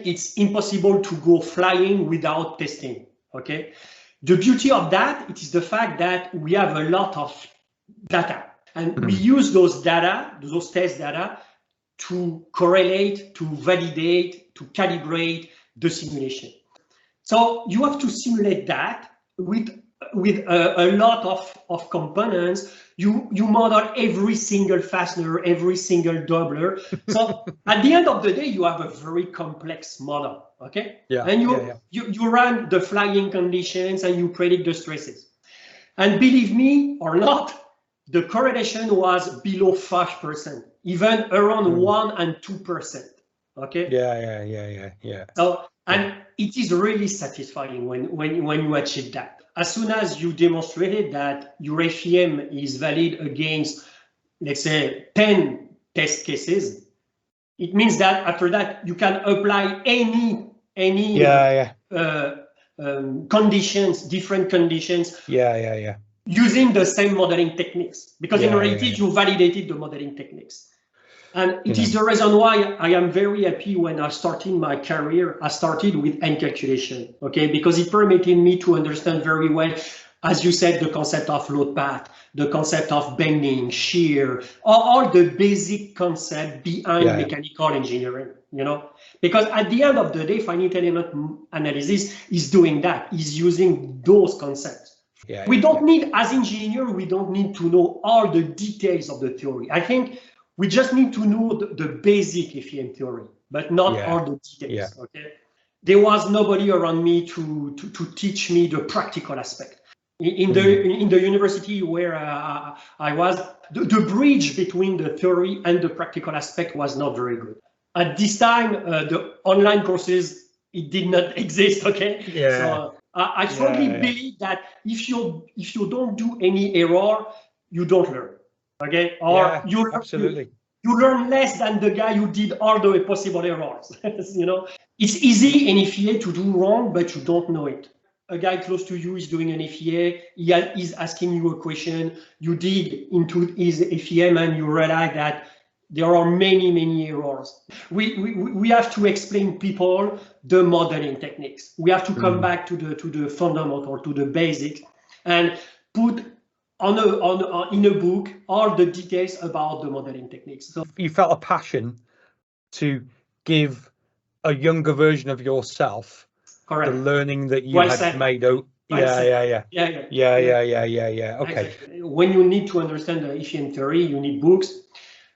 It's impossible to go flying without testing, okay? The beauty of that, it is the fact that we have a lot of data, and we use those data, those test data, to correlate, to validate, to calibrate the simulation. So you have to simulate that with a lot of components. You model every single fastener, every single doubler. So at the end of the day, you have a very complex model, okay? Yeah. And you run the flying conditions and you predict the stresses. And believe me or not, the correlation was below 5%, even around 1 and 2%. Okay. Yeah. So, and it is really satisfying when you achieve that. As soon as you demonstrated that your FEM is valid against, let's say, 10 test cases, it means that after that you can apply any conditions, different conditions. Using the same modeling techniques, because in reality you validated the modeling techniques. And it is the reason why I am very happy when I started my career, I started with end calculation, okay? Because it permitted me to understand very well, as you said, the concept of load path, the concept of bending, shear, all the basic concept behind mechanical engineering, you know? Because at the end of the day, finite element analysis is doing that, is using those concepts. We don't need, as engineers, we don't need to know all the details of the theory. I think we just need to know the basic FEM theory, but not all the details. Okay, there was nobody around me to teach me the practical aspect. In the university where I was, the bridge between the theory and the practical aspect was not very good. At this time, the online courses, it did not exist. Okay, so I strongly believe that if you don't do any error, you don't learn. Okay, or you learn less than the guy who did all the possible errors. You know, it's easy in FEA to do wrong, but you don't know it. A guy close to you is doing an FEA, he's asking you a question, you dig into his FEM and you realize that there are many errors. We have to explain people the modeling techniques. We have to come back to the fundamental, to the basics, and put in a book all the details about the modeling techniques. So you felt a passion to give a younger version of yourself the learning that you had made. Okay. When you need to understand the FEM theory, you need books,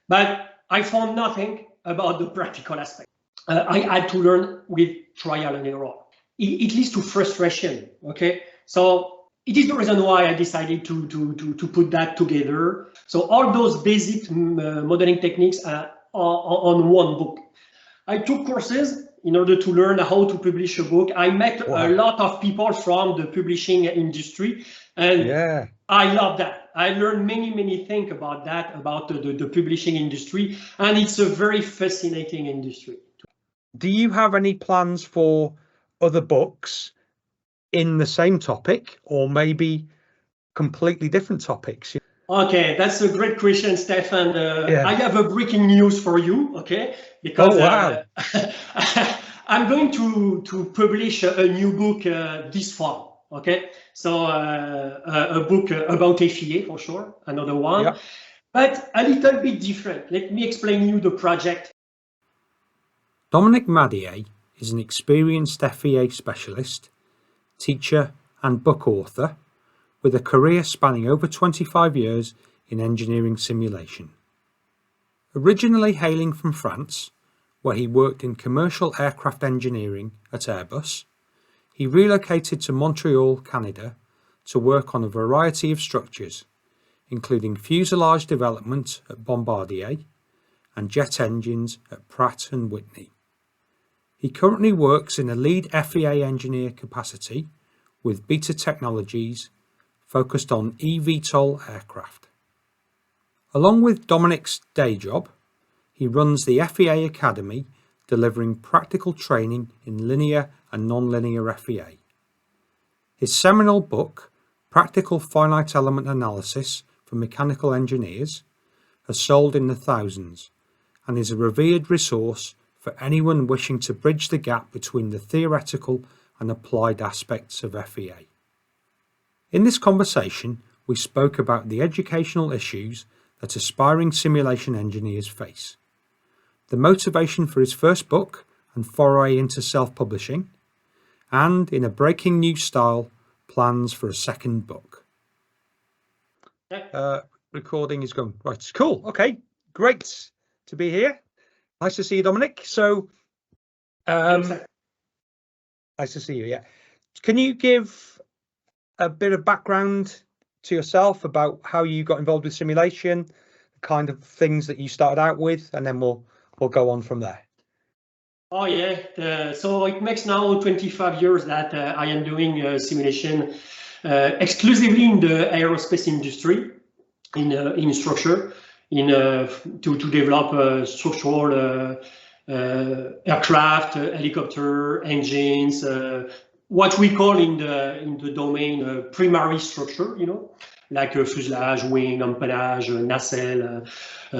but I found nothing about the practical aspect. I had to learn with trial and error. It leads to frustration. Okay, so it is the reason why I decided to put that together. So all those basic modeling techniques are on one book. I took courses in order to learn how to publish a book. I met a lot of people from the publishing industry, and I love that. I learned many things about that, about the publishing industry, and it's a very fascinating industry. Do you have any plans for other books in the same topic, or maybe completely different topics? Okay, that's a great question, Stefan. I have a breaking news for you, okay? Because I'm going to publish a new book this fall, okay? So a book about FEA for sure, another one, but a little bit different. Let me explain you the project. Dominique Madier is an experienced FEA specialist, teacher and book author with a career spanning over 25 years in engineering simulation. Originally hailing from France, where he worked in commercial aircraft engineering at Airbus, he relocated to Montreal, Canada to work on a variety of structures, including fuselage development at Bombardier and jet engines at Pratt & Whitney. He currently works in a lead FEA engineer capacity with Beta Technologies, focused on eVTOL aircraft. Along with Dominique's day job, he runs the FEA Academy, delivering practical training in linear and non-linear FEA. His seminal book, Practical Finite Element Analysis for Mechanical Engineers, has sold in the thousands and is a revered resource for anyone wishing to bridge the gap between the theoretical and applied aspects of FEA. In this conversation, we spoke about the educational issues that aspiring simulation engineers face, the motivation for his first book and foray into self-publishing, and in a breaking new style, plans for a second book. Recording is going. Right, cool. Okay, great to be here. Nice to see you, Dominic. So, nice to see you. Yeah. Can you give a bit of background to yourself about how you got involved with simulation, the kind of things that you started out with, and then we'll go on from there. Oh yeah. So it makes now 25 years that I am doing simulation exclusively in the aerospace industry, in structure, to develop structural aircraft, helicopter, engines, what we call in the domain primary structure, you know, like fuselage, wing, empennage, nacelle,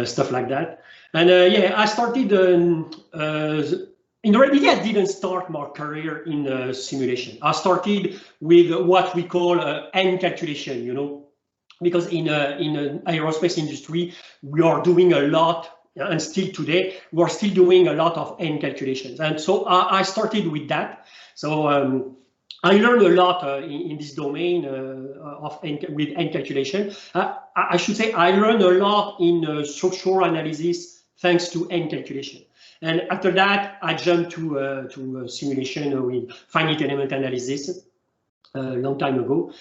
stuff like that. And yeah, I started in reality, I didn't start my career in simulation. I started with what we call end calculation, you know, because in aerospace industry, we are doing a lot, and still today, we're still doing a lot of end calculations. And so I started with that. So I learned a lot in this domain with end calculation. I should say I learned a lot in structural analysis thanks to end calculation. And after that, I jumped to simulation with finite element analysis a long time ago.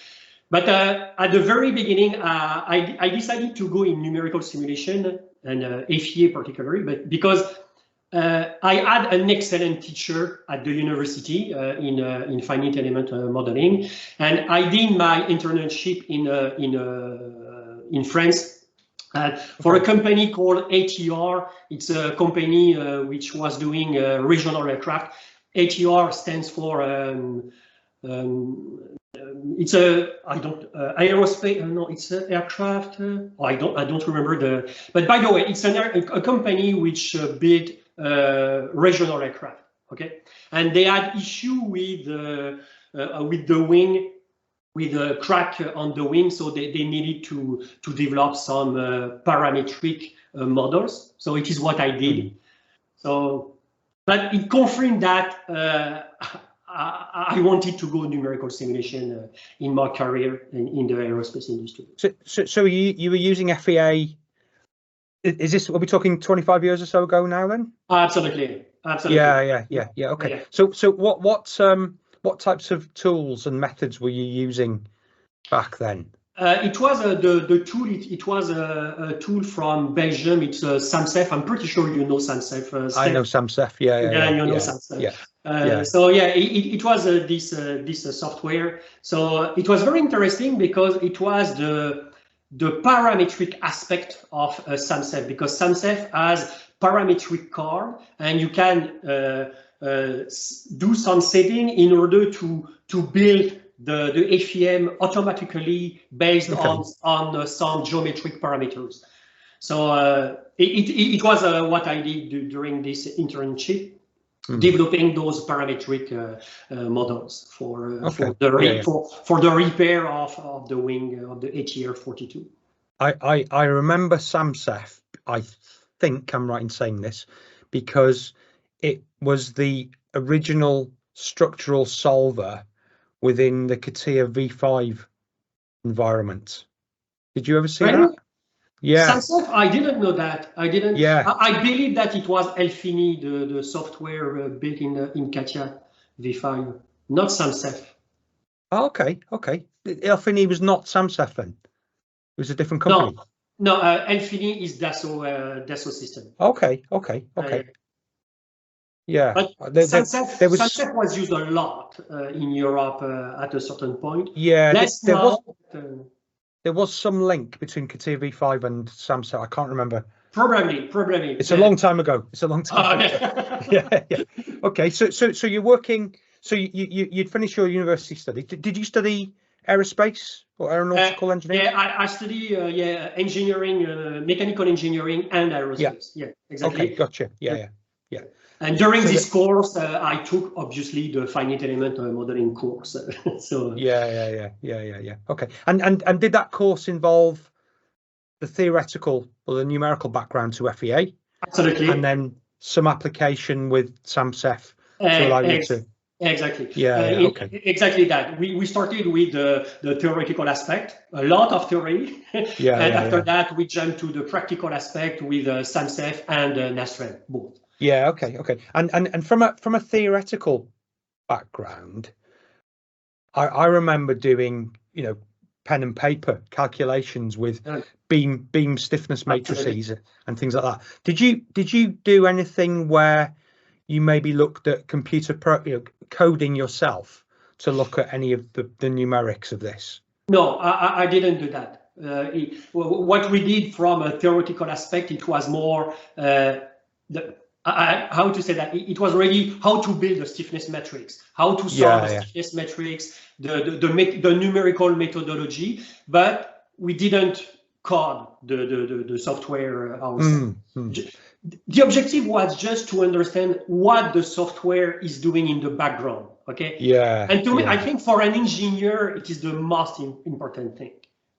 But at the very beginning, I decided to go in numerical simulation and FEA particularly, but because I had an excellent teacher at the university in finite element modeling, and I did my internship in France. For a company called ATR. It's a company which was doing regional aircraft. ATR stands for it's aerospace. No, it's an aircraft. I don't remember But by the way, it's a company which built regional aircraft. Okay, and they had issue with the wing, with a crack on the wing, so they needed to develop some parametric models. So it is what I did. So, but it confirmed that I wanted to go numerical simulation in my career in the aerospace industry. So you were using FEA. Is this? Are we talking 25 years or so ago now? Then? Absolutely. Yeah. Okay. Yeah. So what types of tools and methods were you using back then? It was the tool. It was a tool from Belgium. It's SAMSEF. I'm pretty sure you know SAMSEF. I know SAMSEF. Yeah. You know SAMSEF. Yeah. So yeah, it was this software. So it was very interesting because it was the parametric aspect of SAMSEF, because SAMSEF has parametric card, and you can do some setting in order to build the FEM automatically based on some geometric parameters. So it was what I did during this internship, developing those parametric models for the repair of the wing of the ATR 42. I remember SAMSEF. I think I'm right in saying this, because it was the original structural solver within the CATIA V5 environment. Did you ever see that? Yeah. SAMSEF, I didn't know that. I didn't. Yeah. I believe that it was Elfini, the software built in CATIA V5, not SAMSEF. Oh, okay. Elfini was not SAMSEF then. It was a different company. No, Elfini is Dassault system. Okay. Yeah, but SAMSEF was used a lot in Europe at a certain point. Yeah, there was some link between CATIA V5 and SAMSEF. I can't remember. Probably. It's a long time ago. Ago. Yeah. Okay, so you're working. So you'd finished your university study. Did you study aerospace or aeronautical engineering? Yeah, I study engineering, mechanical engineering, and aerospace. Yeah, exactly. Okay, gotcha. Yeah. And during this course, I took obviously the finite element modeling course. So yeah. Okay. And did that course involve the theoretical or the numerical background to FEA? Absolutely. And then some application with SAMSEF to allow you to. Exactly. Okay. Exactly that. We started with the theoretical aspect, a lot of theory, and after that we jumped to the practical aspect with SAMSEF and NASREM both. Yeah. Okay. And from a theoretical background, I remember doing pen and paper calculations with beam stiffness matrices and things like that. Did you do anything where you maybe looked at computer coding yourself to look at any of the numerics of this? No, I didn't do that. What we did from a theoretical aspect, it was more how to say that it was really how to build a stiffness matrix, how to solve a stiffness matrix, the numerical methodology, but we didn't code the software ourselves. The objective was just to understand what the software is doing in the background. Okay. Yeah. And to me, I think for an engineer, it is the most important thing.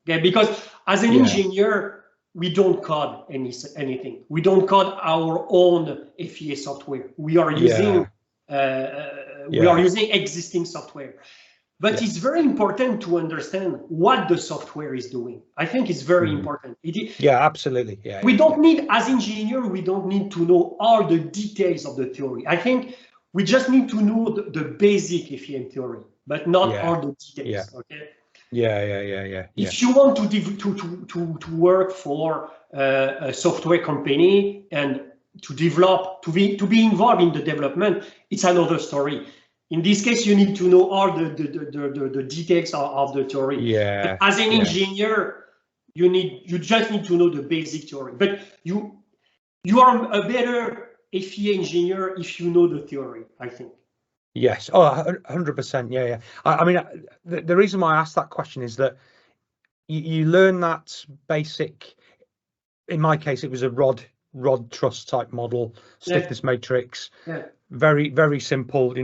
Okay, because as an engineer, we don't code anything. We don't code our own FEA software. We are using existing software. But it's very important to understand what the software is doing. I think it's very important. Absolutely. Yeah. We don't need, as engineers, we don't need to know all the details of the theory. I think we just need to know the basic FEM theory, but not all the details. Okay. Yeah. If you want to work for a software company and to develop, to be involved in the development, it's another story. In this case, you need to know all the details of the theory. Yeah. But as an engineer, you just need to know the basic theory. But you are a better FEA engineer if you know the theory, I think. Yes. Oh, 100%. Yeah. I mean, the reason why I asked that question is that you learn that basic. In my case, it was a rod truss type model, stiffness matrix. Yeah. Very, very simple.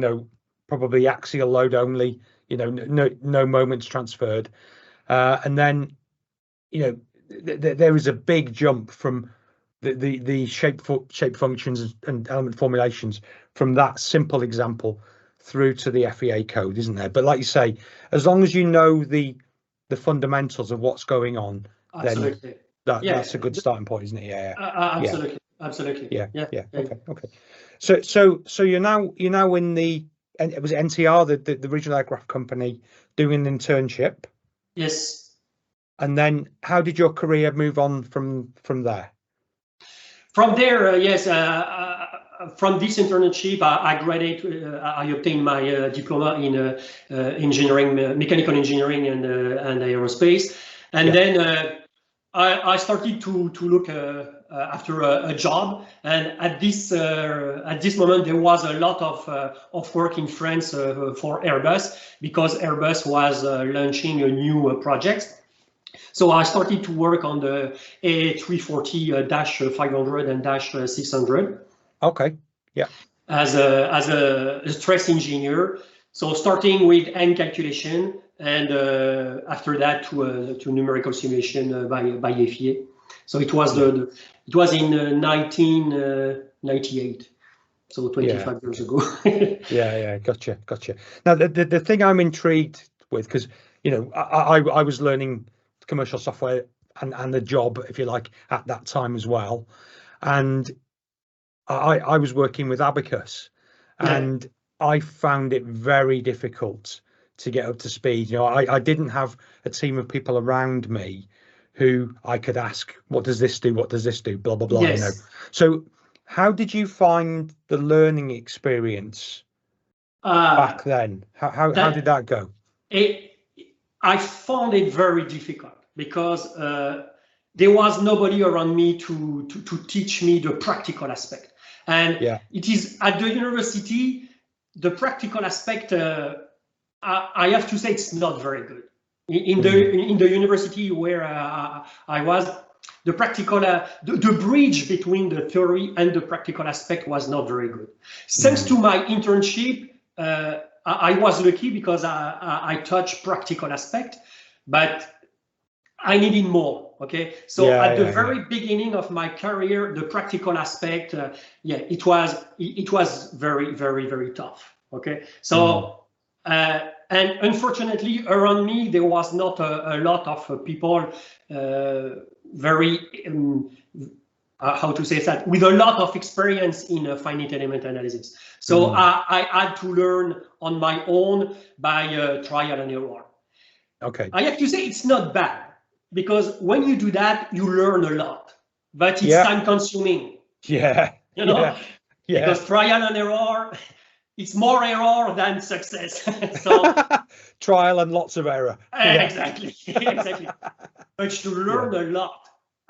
Probably axial load only. No moments transferred. And then, there is a big jump from the shape functions and element formulations from that simple example through to the FEA code, isn't there? But like you say, as long as you know the fundamentals of what's going on, then that's a good starting point, isn't it? Absolutely. Yeah. Okay. So you're now in the, was it NTR, the regional aircraft company, doing an internship? Yes. And then how did your career move on from there? From there, yes. From this internship, I graduated. I obtained my diploma in engineering, mechanical engineering, and aerospace. And then I started to look after a job. And at this moment, there was a lot of work in France for Airbus, because Airbus was launching a new project. So I started to work on the A340-500 and -600. Okay. Yeah. As a stress engineer, so starting with end calculation, and after that to numerical simulation by FEA. So it was in 1998. So 25 years ago. Yeah. Gotcha. Now the thing I'm intrigued with, because I was learning commercial software and the job, if you like, at that time as well, and I was working with Abacus, and I found it very difficult to get up to speed. I didn't have a team of people around me who I could ask, what does this do? What does this do? Blah, blah, blah. Yes. So how did you find the learning experience back then? How did that go? I found it very difficult because there was nobody around me to teach me the practical aspect. And it is at the university, the practical aspect, I have to say, it's not very good. In the university where I was, the practical, the bridge between the theory and the practical aspect was not very good. Thanks to my internship, I was lucky because I touched practical aspect, but I needed more. Okay, so at the very beginning of my career, the practical aspect, it was very, very, very tough. Okay, so and unfortunately around me there was not a lot of people very how to say that, with a lot of experience in finite element analysis. So I had to learn on my own by trial and error. Okay, I have to say it's not bad, because when you do that, you learn a lot, but it's time consuming. Yeah. You know, because trial and error, it's more error than success. So trial and lots of error. Exactly, exactly. But you learn a lot.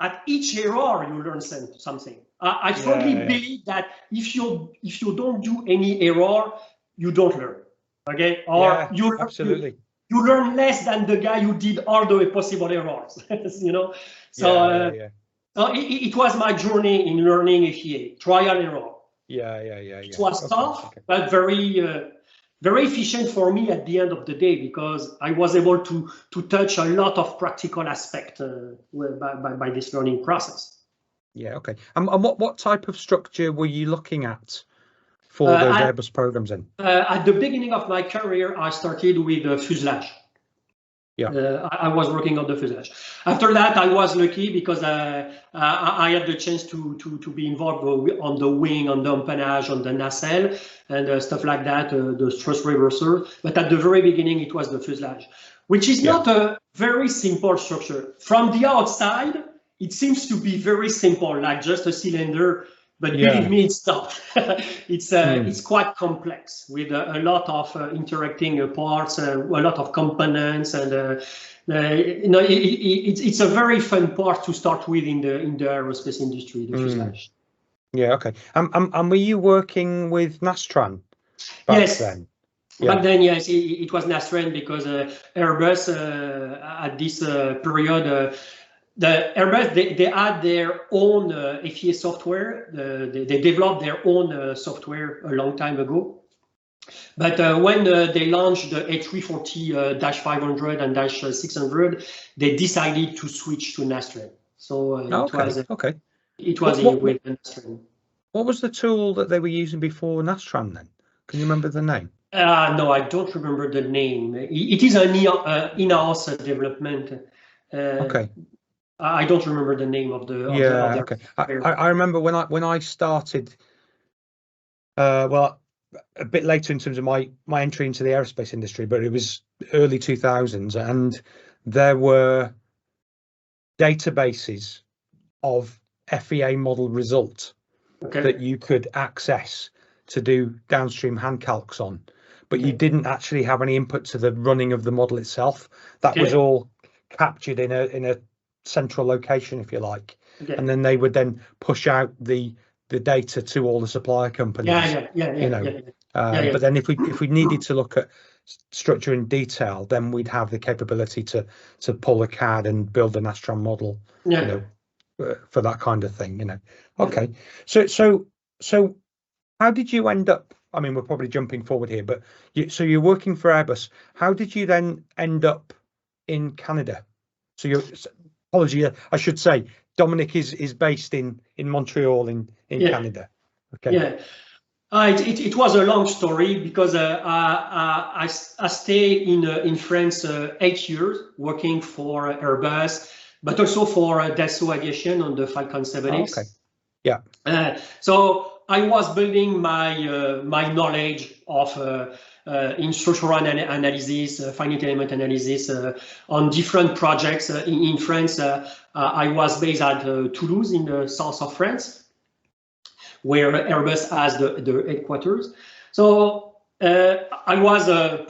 At each error, you learn something. I strongly believe that if you don't do any error, you don't learn. Okay, or absolutely. You learn less than the guy who did all the possible errors. You know, so it was my journey in learning FEA, trial and error. It was tough, but very very efficient for me at the end of the day, because I was able to touch a lot of practical aspect by this learning process. Yeah, okay. And what type of structure were you looking at for those Airbus programs then? At the beginning of my career, I started with fuselage. I was working on the fuselage. After that, I was lucky because I had the chance to be involved on the wing, on the empennage, on the nacelle, and stuff like that, the thrust reverser. But at the very beginning, it was the fuselage, which is not a very simple structure. From the outside, it seems to be very simple, like just a cylinder. But believe me, it's not. It's quite complex, with a lot of interacting parts, a lot of components, and you know, it's a very fun part to start with in the aerospace industry, the fuselage. Yeah, okay. And were you working with Nastran back then? Back then, yes, it was Nastran, because Airbus at this period. The Airbus, they had their own FEA software. They developed their own software a long time ago. But when they launched the A340-500 and -600, they decided to switch to Nastran. So it was with Nastran. What was the tool that they were using before Nastran then? Can you remember the name? No, I don't remember the name. It is an in-house development. I don't remember the name of the. Okay. I remember when I started. Well, a bit later in terms of my entry into the aerospace industry, but it was early 2000s, and there were databases of FEA model result that you could access to do downstream hand calcs on, but you didn't actually have any input to the running of the model itself. That was all captured in a central location, if you like, and then they would then push out the data to all the supplier companies. But then if we needed to look at structure in detail, then we'd have the capability to pull a CAD and build an Nastran model, you know, for that kind of thing, you know. Okay, so how did you end up? I mean, we're probably jumping forward here, but so you're working for Airbus. How did you then end up in Canada? So apology, I should say, Dominique is based in Montreal in Canada. Okay. It was a long story, because I stayed in France 8 years working for Airbus, but also for Dassault Aviation on the Falcon 7X. So I was building my knowledge of in structural analysis, finite element analysis on different projects in France. I was based at Toulouse in the south of France, where Airbus has the headquarters. So I was a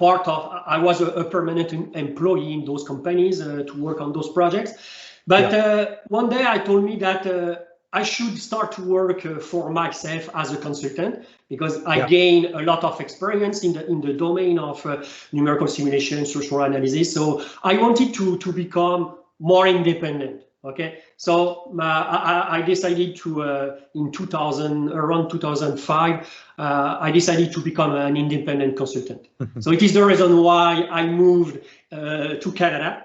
permanent employee in those companies to work on those projects. But one day I told me that I should start to work for myself as a consultant, because I gained a lot of experience in the domain of numerical simulation, structural analysis. So I wanted to become more independent. Okay, so I decided to in around 2005, I decided to become an independent consultant. So it is the reason why I moved to Canada.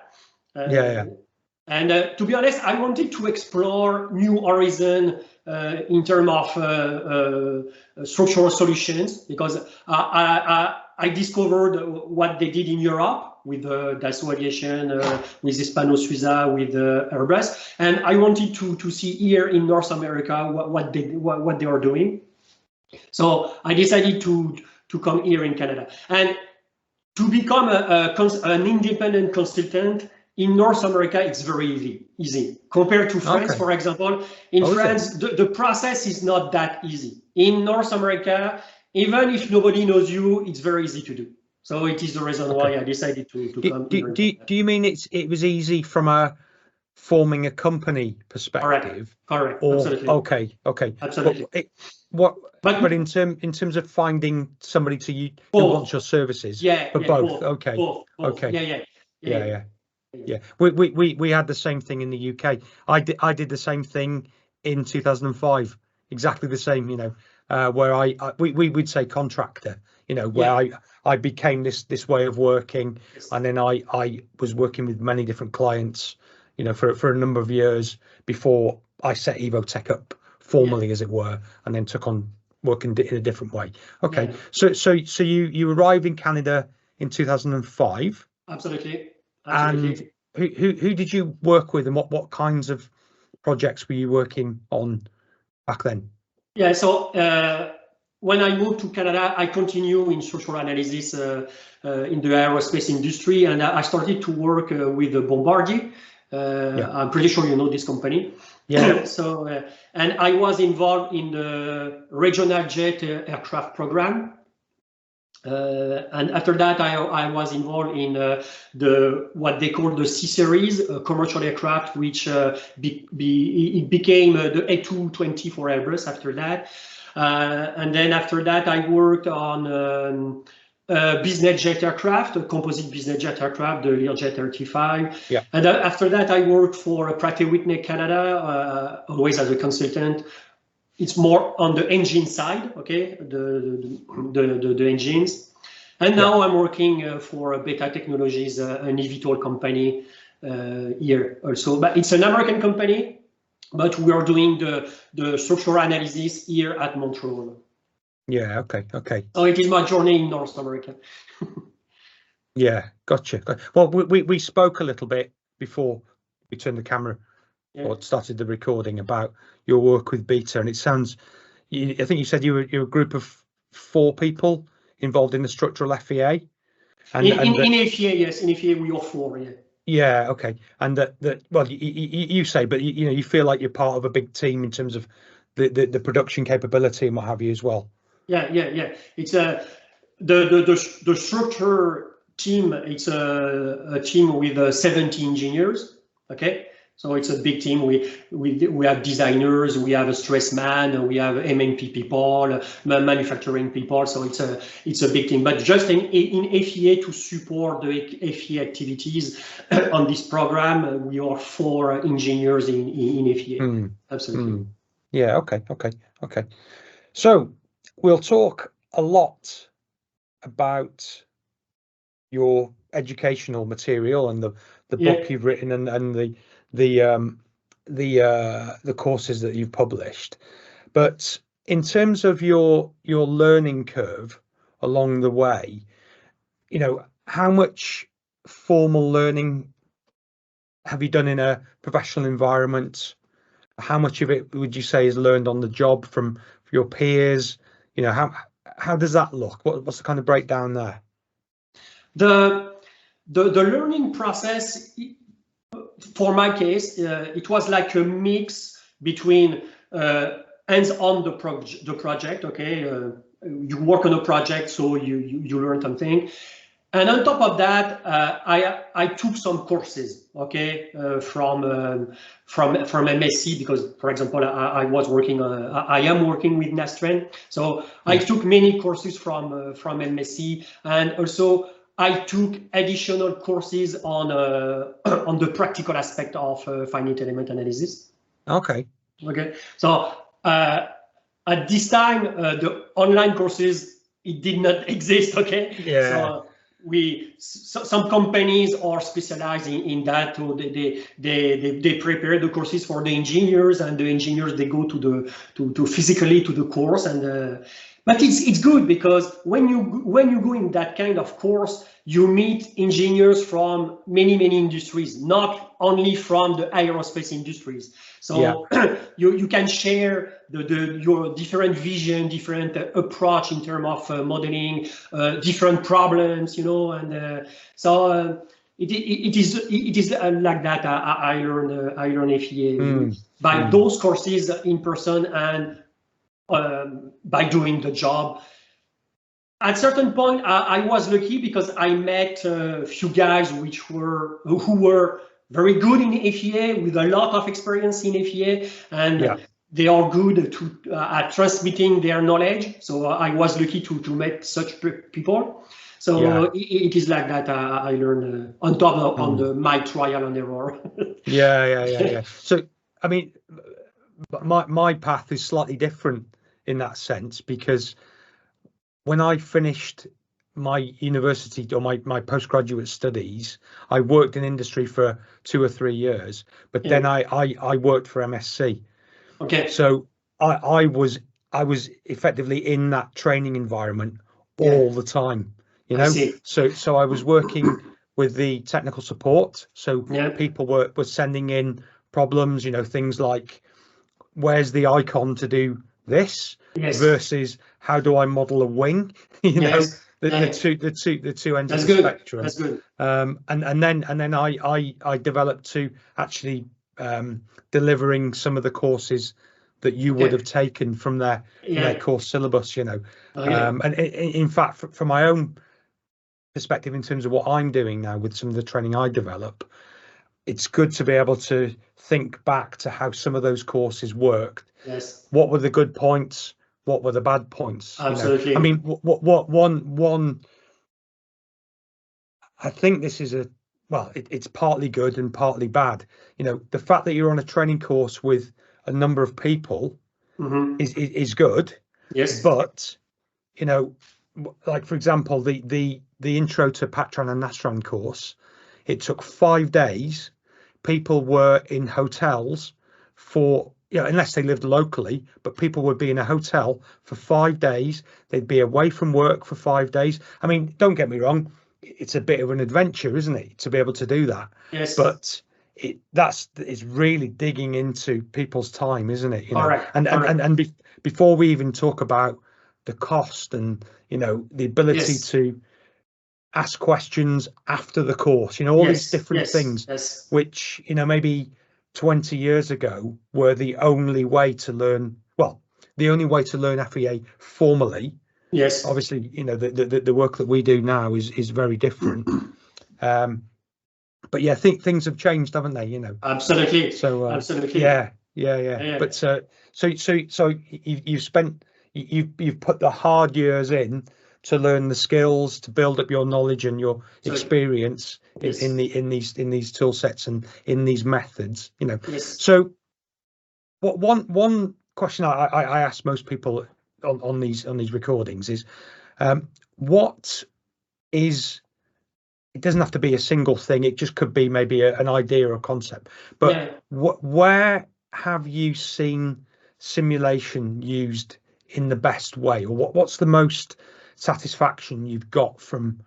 And to be honest, I wanted to explore new horizon in terms of structural solutions, because I discovered what they did in Europe with Dassault Aviation, with Hispano Suiza, with Airbus, and I wanted to see here in North America what they are doing. So I decided to come here in Canada, and to become an independent consultant in North America, it's very easy compared to France. For example, in France, the process is not that easy. In North America, even if nobody knows you, it's very easy to do. So it is the reason why I decided to come here. Do you mean it was easy from forming a company perspective? Correct. Or, absolutely. Okay. Absolutely. But in terms of finding somebody who wants your services? Both. Okay. Both. Okay. Yeah. We had the same thing in the UK. I did the same thing in 2005. Exactly the same. Where we would say contractor. Where I became this way of working, and then I was working with many different clients, for a number of years before I set Evotech up formally, as it were, and then took on working in a different way. Okay, so you arrived in Canada in 2005. Absolutely. And who did you work with, and what kinds of projects were you working on back then? Yeah, so when I moved to Canada, I continue in structural analysis in the aerospace industry, and I started to work with Bombardier. I'm pretty sure you know this company. Yeah. So, and I was involved in the regional jet aircraft program. And after that, I was involved in what they call the C series commercial aircraft, which it became the A220 for Airbus after that. And then after that, I worked on business jet aircraft, a composite business jet aircraft, the Learjet 35. Yeah. And after that, I worked for Pratt & Whitney Canada, always as a consultant. It's more on the engine side, okay, the engines. And now I'm working for Beta Technologies, an eVTOL company here also. But it's an American company, but we are doing the structural analysis here at Montreal. Yeah, okay. So it is my journey in North America. Yeah, gotcha. Well, we spoke a little bit before we turned the camera or started the recording about your work with Beta, and it sounds, I think you said you're a group of 4 people involved in the structural FEA. And in FEA, yes, in FEA we are 4, Yeah, okay. And that well, you say, but you feel like you're part of a big team in terms of the production capability and what have you as well. Yeah. It's the structure team. It's a team with 70 engineers. Okay, so it's a big team. We have designers, we have a stress man, we have MMP people, manufacturing people. So it's a big team. But just in FEA, to support the FEA activities on this program, we are 4 engineers in FEA. Absolutely. Yeah. Okay. So we'll talk a lot about your educational material and the book you've written and the courses that you've published. But in terms of your learning curve along the way, how much formal learning have you done in a professional environment? How much of it would you say is learned on the job from your peers? How does that look? What's the kind of breakdown there? The learning process, for my case, it was like a mix between hands-on the project. Okay, you work on a project, so you learn something. And on top of that, I took some courses, okay, from MSc, because, for example, I am working with Nastran, so I took many courses from MSc, and also I took additional courses on the practical aspect of finite element analysis. Okay. Okay. So at this time, the online courses, it did not exist. Okay. Yeah. So some companies are specialized in that. So they prepare the courses for the engineers, and the engineers, they go to physically to the course. And but it's good, because when you go in that kind of course, you meet engineers from many industries, not only from the aerospace industries. So you can share your different vision, different approach in terms of modeling, different problems, you know, and so it is like that. I learn FEA by those courses in person, and by doing the job. At certain point, I was lucky because I met a few guys who were very good in FEA, with a lot of experience in FEA, and they are good at transmitting their knowledge. So I was lucky to meet such people. So it is like that. I learned on top of my trial and error. Yeah. So I mean, my path is slightly different in that sense, because when I finished my university or my postgraduate studies, I worked in industry for 2 or 3 years, but then I worked for MSc. Okay. So I was effectively in that training environment all the time, you know. So I was working with the technical support. So people were sending in problems, you know, things like, where's the icon to do this versus how do I model a wing? You know, the two ends of the spectrum. That's good. And then I developed to actually delivering some of the courses that you would have taken from their course syllabus, you know. And in fact, from my own perspective, in terms of what I'm doing now with some of the training I develop, it's good to be able to think back to how some of those courses worked. Yes. What were the good points? What were the bad points? Absolutely. You know? I mean, what one. I think this is it's partly good and partly bad. You know, the fact that you're on a training course with a number of people is good. Yes. But you know, like for example, the intro to Patran and Nastran course, it took 5 days. People were in hotels for, you know, unless they lived locally, but people would be in a hotel for 5 days. They'd be away from work for 5 days. I mean, don't get me wrong, it's a bit of an adventure, isn't it, to be able to do that? Yes. But it's really digging into people's time, isn't it? You know? Correct. And before we even talk about the cost and, you know, the ability to ask questions after the course, you know, all these different things, which, you know, maybe 20 years ago were the only way to learn, the only way to learn FEA formally. Yes. Obviously, you know, the work that we do now is very different. But yeah, I think things have changed, haven't they? You know. Absolutely. So absolutely. Yeah. But so you've put the hard years in to learn the skills, to build up your knowledge and your experience in these tool sets and in these methods, you know. So one question I ask most people on these recordings is, what is, it doesn't have to be a single thing, it just could be maybe an idea or a concept, but where have you seen simulation used in the best way, or what's the most satisfaction you've got from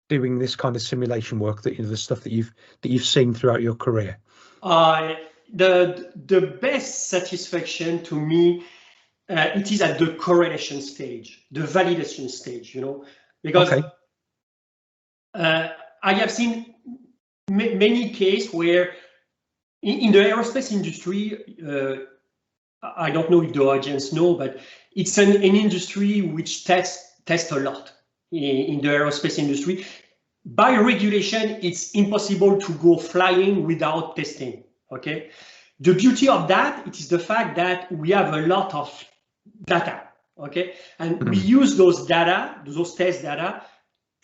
doing this kind of simulation work, that, you know, the stuff that you've seen throughout your career? The best satisfaction to me, it is at the correlation stage, the validation stage, you know, because I have seen many cases where in the aerospace industry, I don't know if the audience know, but it's an industry which tests a lot in the aerospace industry. By regulation, it's impossible to go flying without testing, okay? The beauty of that, it is the fact that we have a lot of data, okay? And we use those data, those test data,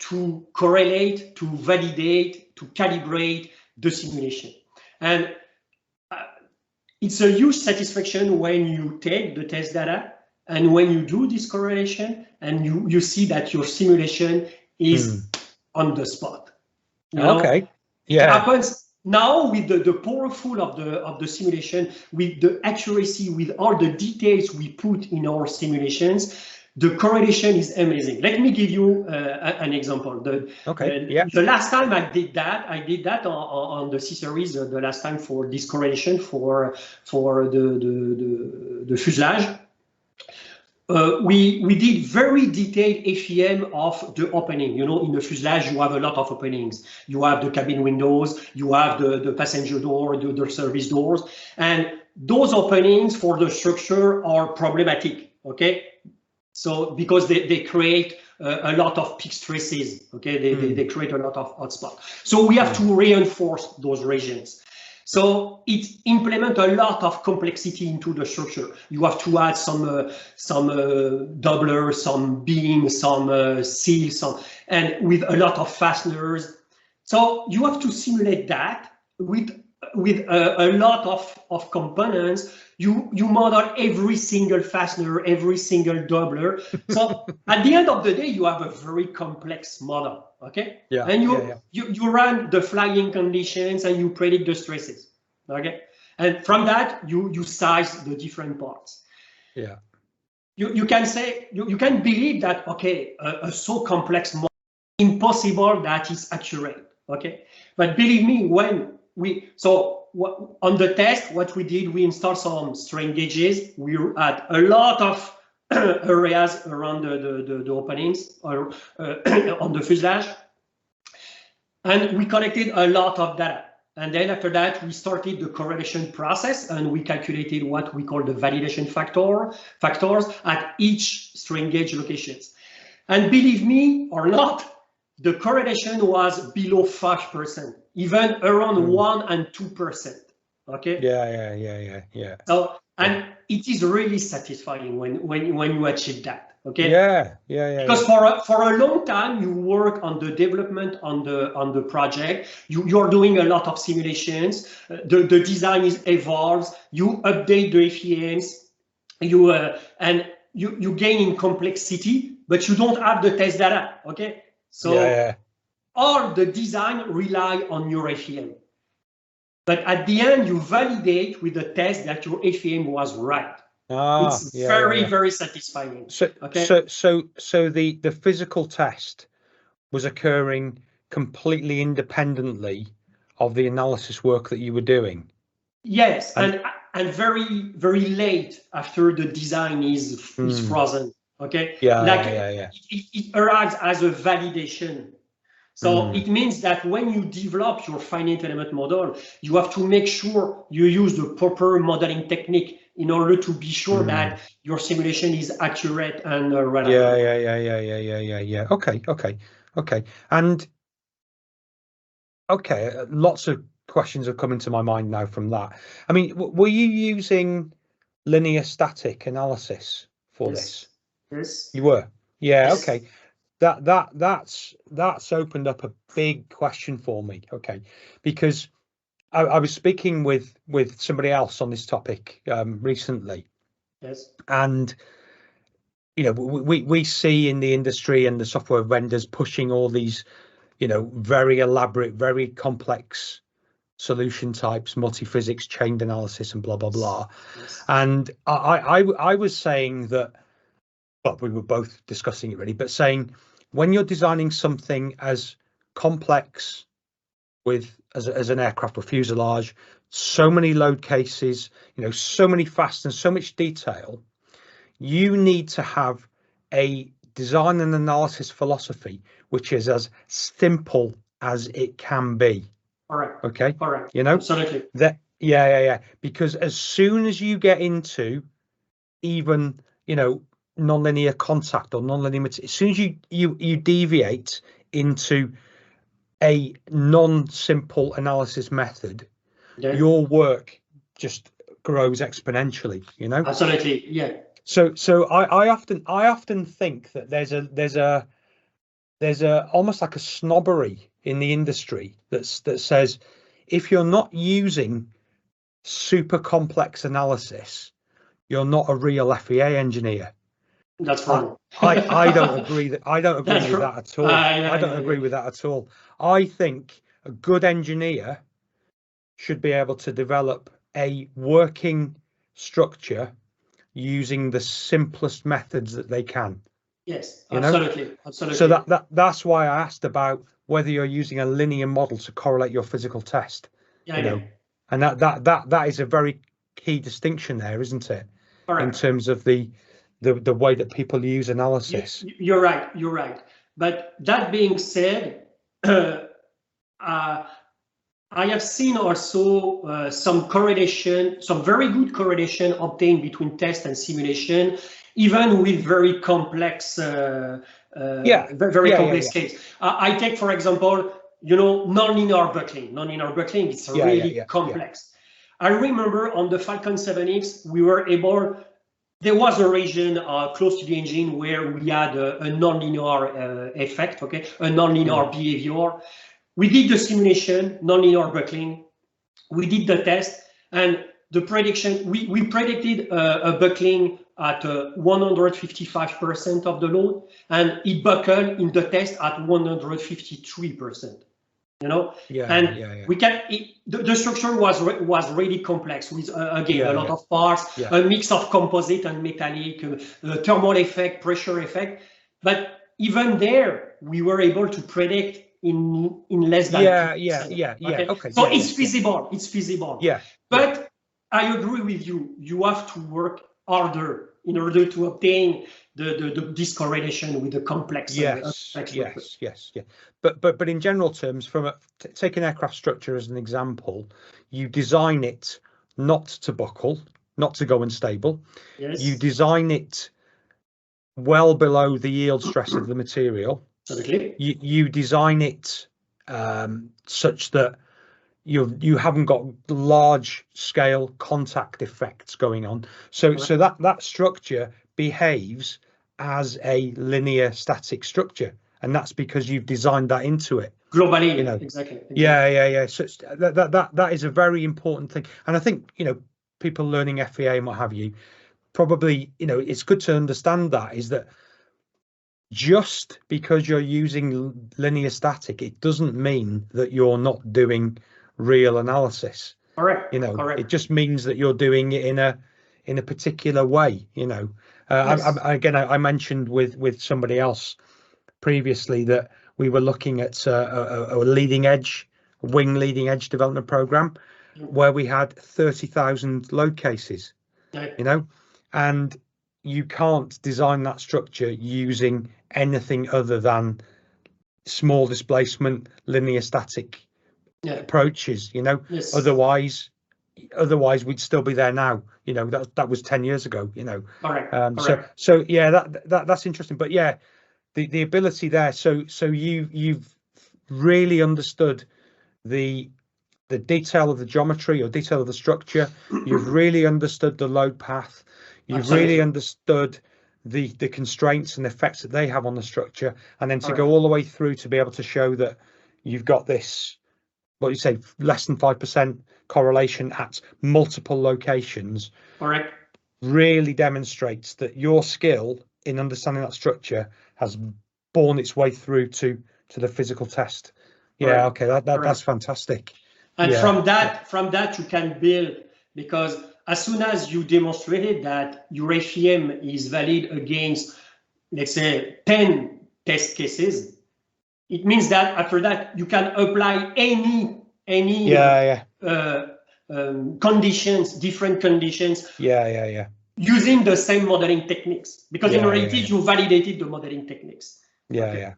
to correlate, to validate, to calibrate the simulation. And it's a huge satisfaction when you take the test data and when you do this correlation and you see that your simulation is on the spot. Okay. Yeah. It happens now with the powerful of the simulation, with the accuracy, with all the details we put in our simulations. The correlation is amazing. Let me give you an example. The last time I did that on the C-series. The last time for this correlation for the fuselage. We did very detailed FEM of the opening. You know, in the fuselage, you have a lot of openings. You have the cabin windows, you have the passenger door, the service doors, and those openings for the structure are problematic. Okay. So because they create a lot of peak stresses, okay, they create a lot of hotspots. So we have to reinforce those regions. So it implements a lot of complexity into the structure. You have to add some doublers, some beams, some seals, and with a lot of fasteners. So you have to simulate that with a lot of components. You model every single fastener, every single doubler. So at the end of the day, you have a very complex model, okay? Yeah. And you run the flying conditions and you predict the stresses, okay? And from that, you size the different parts. Yeah. You can say, you can believe that, okay, a so complex model, impossible that is accurate, okay? But believe me, when on the test, what we did, we installed some strain gauges. We had a lot of areas around the openings or on the fuselage, and we collected a lot of data. And then after that, we started the correlation process, and we calculated what we call the validation factors at each strain gauge locations. And believe me or not, the correlation was below 5%, even around 1 and 2%. Okay. Yeah. So, and it is really satisfying when you achieve that. Okay. Yeah. Because for a long time you work on the development on the project. You're doing a lot of simulations. The design evolves. You update the FEMs. You gain in complexity, but you don't have the test data. Okay. So all the design rely on your FEM. But at the end, you validate with the test that your FEM was right. It's very satisfying. So the physical test was occurring completely independently of the analysis work that you were doing. Yes, and very late after the design is frozen. Okay. It arrives as a validation. So it means that when you develop your finite element model, you have to make sure you use the proper modeling technique in order to be sure that your simulation is accurate and reliable. Yeah. Okay. And lots of questions are coming to my mind now from that. I mean, were you using linear static analysis for this? Yes. You were. Yeah. Yes. Okay. That's opened up a big question for me. Okay, because I was speaking with somebody else on this topic recently. Yes. And you know, we see in the industry and the software vendors pushing all these, you know, very elaborate, very complex solution types, multi-physics, chain analysis, and blah blah blah. Yes. And I was saying that, well, we were both discussing it really, but saying, when you're designing something as complex as an aircraft or fuselage, so many load cases, you know, so many fasteners, so much detail, you need to have a design and analysis philosophy which is as simple as it can be. Correct. Okay. Correct. You know, absolutely. That because as soon as you get into even, you know, nonlinear contact or nonlinear material, as soon as you deviate into a non-simple analysis method, your work just grows exponentially, you know. Absolutely. Yeah. So I often think that there's there's almost like a snobbery in the industry that says if you're not using super complex analysis, you're not a real FEA engineer. That's wrong. I don't agree with that at all. I don't agree with that at all. I think a good engineer should be able to develop a working structure using the simplest methods that they can. Yes, absolutely. Absolutely. So that's why I asked about whether you're using a linear model to correlate your physical test. And that is a very key distinction there, isn't it? Correct. In terms of the way that people use analysis. You're right. But that being said, I have seen also some correlation, some very good correlation obtained between test and simulation, even with very complex, complex case. I take, for example, nonlinear buckling. Nonlinear buckling is really complex. I remember on the Falcon 7X, we were able. There was a region close to the engine where we had a nonlinear effect, a nonlinear behavior. We did the simulation, nonlinear buckling. We did the test, and the prediction, we predicted a buckling at 155% of the load, and it buckled in the test at 153%. We can. The structure was really complex with again a lot of parts, a mix of composite and metallic, thermal effect, pressure effect. But even there, we were able to predict in less than Okay. So it's feasible. It's feasible. But I agree with you. You have to work harder in order to obtain this correlation with the complex. Yes. But in general terms, take an aircraft structure as an example, you design it not to buckle, not to go unstable. Yes. You design it well below the yield stress of the material. Absolutely. You design it such that you haven't got large scale contact effects going on. So that structure behaves as a linear static structure, and that's because you've designed that into it globally. Exactly. So that is a very important thing, and I think people learning FEA and what have you, probably it's good to understand that is that just because you're using linear static, it doesn't mean that you're not doing real analysis. Correct. It just means that you're doing it in a particular way. Again, I mentioned with somebody else previously that we were looking at a wing leading edge development program where we had 30,000 load cases. And you can't design that structure using anything other than small displacement, linear static approaches. Otherwise we'd still be there now. That was 10 years ago. Correct. So that's interesting. But the ability there. So you've really understood the detail of the geometry or detail of the structure. You've really understood the load path. You've really understood the constraints and effects that they have on the structure, and then to go all the way through to be able to show that you've got this, what you say, less than 5% correlation at multiple locations. Correct. Really demonstrates that your skill in understanding that structure has borne its way through to the physical test. Okay, that's fantastic. And from that you can build, because as soon as you demonstrated that your FEM is valid against, let's say, 10 test cases, it means that after that you can apply any conditions, different conditions. Using the same modeling techniques, because in reality you validated the modeling techniques. Okay.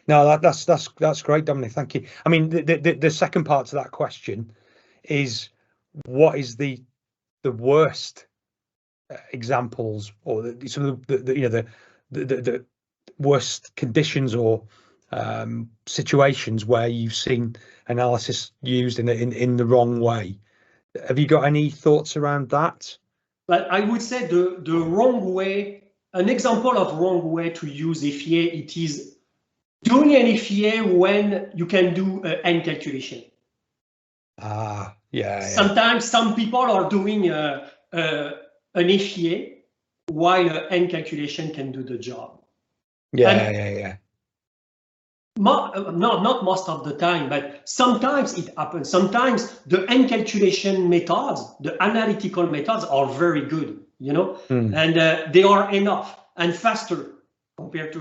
No, that's great, Dominic. Thank you. I mean, the second part to that question is, what is the worst examples, or the worst conditions or situations where you've seen analysis used in the wrong way? Have you got any thoughts around that? But I would say the wrong way an example of wrong way to use FEA, it is doing an FEA when you can do end calculation. Sometimes some people are doing an FEA while end calculation can do the job. Not most of the time, but sometimes it happens. Sometimes the end calculation methods, the analytical methods are very good, you know, and they are enough and faster compared to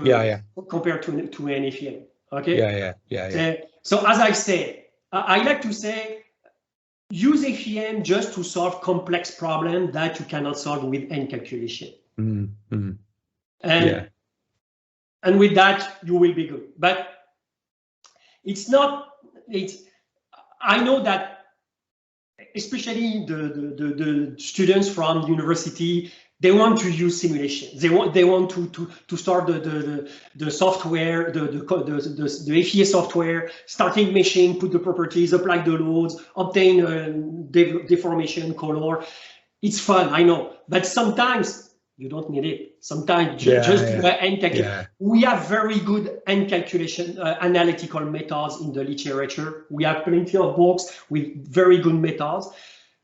compared to an FEA. Okay. So as I say, I like to say, use FEM just to solve complex problems that you cannot solve with end calculation. And with that, you will be good. But it's not, I know that especially the students from university, they want to use simulation. They want to start the software, the FEA software, starting machine, put the properties, apply the loads, obtain deformation, color. It's fun, I know, but sometimes you don't need it. Sometimes just do end calculation. We have very good end calculation analytical methods in the literature. We have plenty of books with very good methods.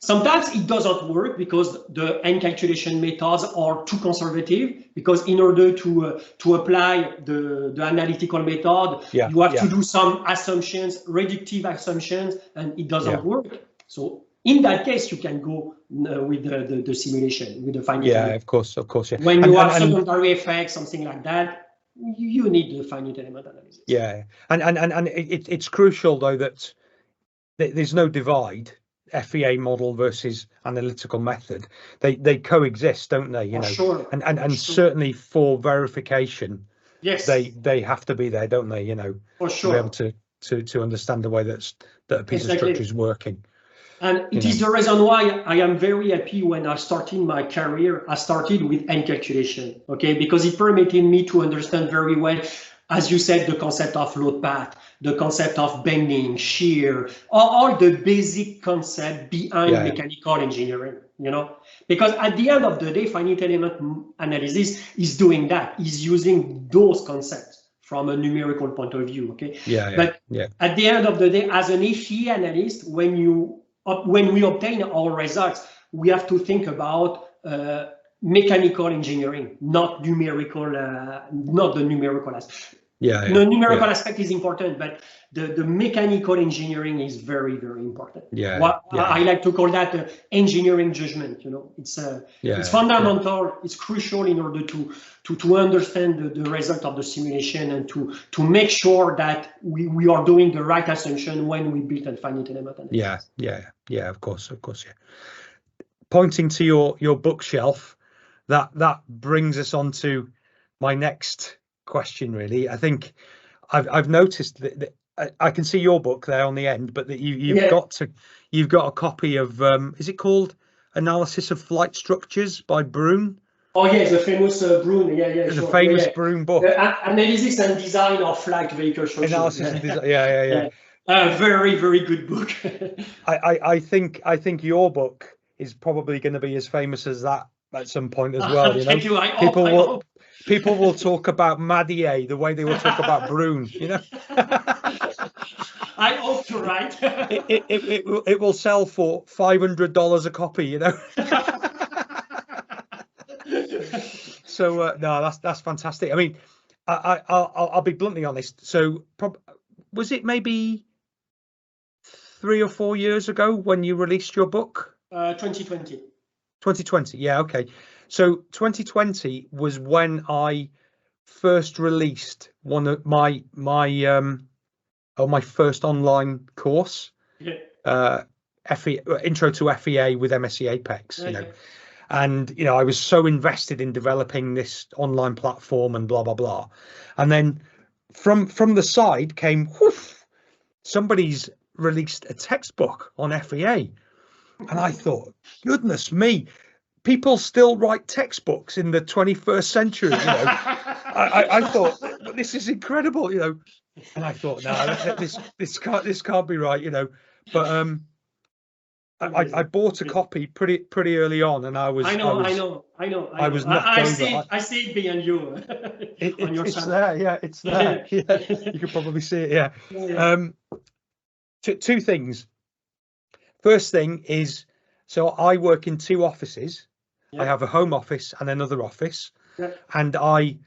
Sometimes it doesn't work because the end calculation methods are too conservative, because in order to apply the analytical method, you have to do some assumptions, reductive assumptions, and it doesn't work. So in that case, you can go with the simulation, with the finite element. Of course. When you have secondary effects, something like that, you need the finite element analysis. And it's crucial though that there's no divide. FEA model versus analytical method, they coexist, don't they? You know, and certainly for verification, they have to be there, don't they? You know, to be able to understand the way that a piece of structure is working. And it is the reason why I am very happy when I started my career. I started with end calculation, okay, because it permitted me to understand very well, as you said, the concept of load path, the concept of bending, shear, all the basic concept behind mechanical engineering, you know, because at the end of the day, finite element analysis is doing that, is using those concepts from a numerical point of view, okay? But at the end of the day, as an FEA analyst, when we obtain our results, we have to think about mechanical engineering, not numerical, not the numerical aspect. The numerical aspect is important, but the mechanical engineering is very, very important. I like to call that engineering judgment. You know, it's fundamental. It's crucial in order to understand the result of the simulation and to make sure that we are doing the right assumption when we build a finite element analysis. Of course. Pointing to your bookshelf, that brings us on to my next question. Really, I think I've noticed that I can see your book there on the end, but that you've got a copy of is it called Analysis of Flight Structures by Brune? Oh yes, the famous Brune. The famous Brune book. Analysis and Design of Flight Vehicle Structures. Analysis and Design. Very, very good book. I think your book is probably going to be as famous as that at some point as well. You know, people will talk about Madier the way they will talk about Brune. You know. I hope you're right. It will sell for $500 a copy. You know. So no, that's fantastic. I mean, I'll be bluntly honest. So was it maybe 3 or 4 years ago when you released your book? 2020. 2020, yeah, okay. So 2020 was when I first released one of my first online course, Intro to FEA with MSc Apex, you know. And you know, I was so invested in developing this online platform and blah blah blah. And then from the side came, whoof, somebody's released a textbook on FEA. And I thought, goodness me, people still write textbooks in the 21st century, you know. I thought, this is incredible, you know. And I thought, no, this can't be right, you know. But I bought a copy pretty early on, and I was I know. I was knocked over. I see it behind you on your it's there, yeah, it's there. Yeah, you can probably see it. Yeah. Two things. First thing is, so I work in two offices. I have a home office and another office, and I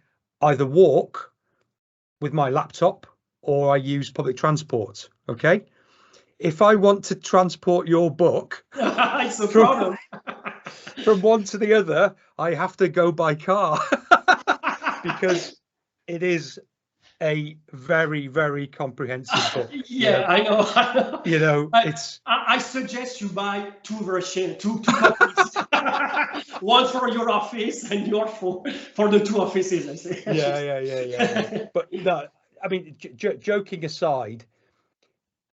either walk with my laptop or I use public transport. Okay. If I want to transport your book it's a problem. From one to the other, I have to go by car because it is a very, very comprehensive book. I know. You know, I suggest you buy two versions, two copies. One for your office and your for the two offices, I say. Yeah. But no, I mean, joking aside,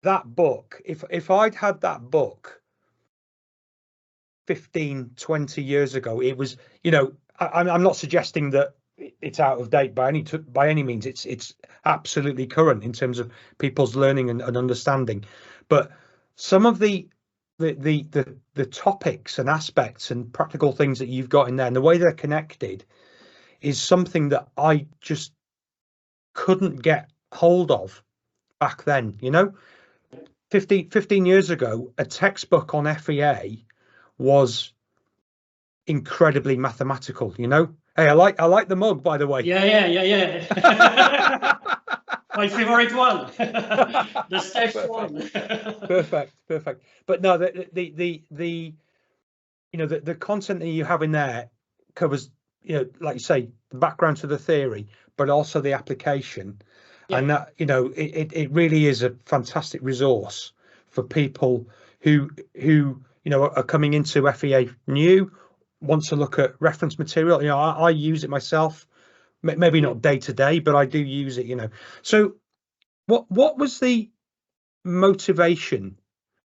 that book, if I'd had that book 15, 20 years ago, it was, you know, I'm not suggesting that it's out of date by any means. It's absolutely current in terms of people's learning and understanding. But some of the topics and aspects and practical things that you've got in there and the way they're connected is something that I just couldn't get hold of back then. You know, 15 years ago, a textbook on FEA was incredibly mathematical, you know. Hey, I like the mug, by the way. Yeah. My favorite one. The Steph one. Perfect. But no, the you know, the content that you have in there covers, you know, like you say, the background to the theory, but also the application. And that, you know, it really is a fantastic resource for people who you know are coming into FEA new, want to look at reference material. You know, I use it myself, maybe not day to day, but I do use it, you know. So what was the motivation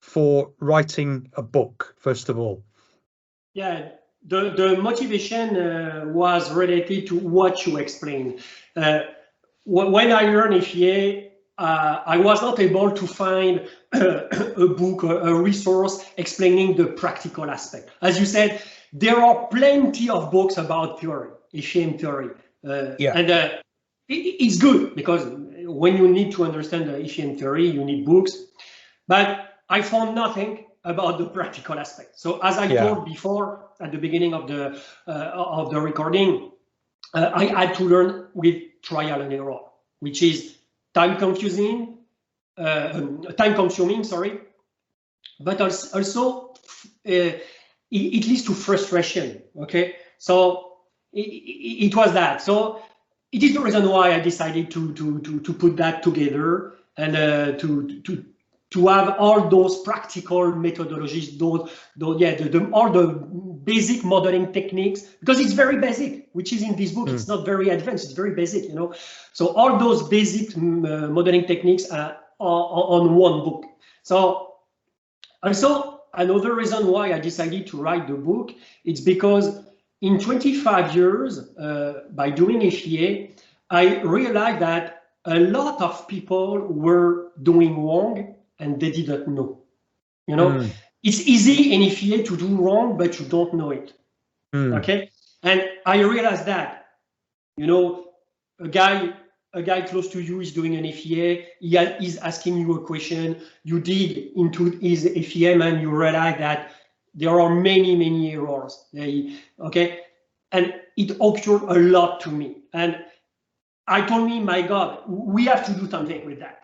for writing a book, first of all? Yeah, the motivation was related to what you explained. When I learned FEA, I was not able to find a book, a resource explaining the practical aspect. As you said, there are plenty of books about theory, FEM theory. And it's good because when you need to understand the FEM theory, you need books. But I found nothing about the practical aspect. So as I told before at the beginning of the recording, I had to learn with trial and error, which is time consuming, sorry, but also it leads to frustration. Okay, so it was that. So it is the reason why I decided to put that together and to have all those practical methodologies, all the basic modeling techniques, because it's very basic, which is in this book. It's not very advanced, it's very basic, you know. So all those basic modeling techniques are on one book. So also another reason why I decided to write the book, it's because in 25 years, by doing FEA, I realized that a lot of people were doing wrong and they didn't know. You know, it's easy in FEA to do wrong, but you don't know it. Okay, and I realized that, you know, a guy close to you is doing an FEA. He's asking you a question. You dig into his FEM and you realize that there are many errors. Okay, and it occurred a lot to me. And I told me, my God, we have to do something with that.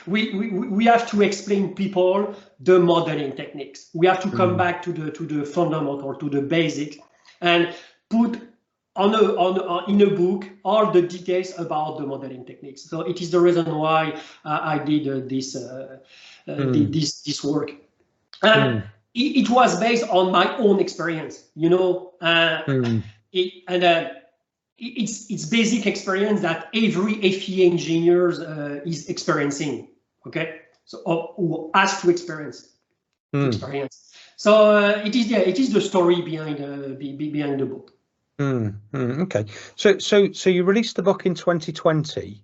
we have to explain people the modeling techniques. We have to come back to the fundamental, to the basics, and put in a book all the details about the modeling techniques. So it is the reason why I did this work. And it was based on my own experience, you know, it's basic experience that every FEA engineer is experiencing. Okay, so who has to experience. So it is the story behind the book. Okay, so you released the book in 2020.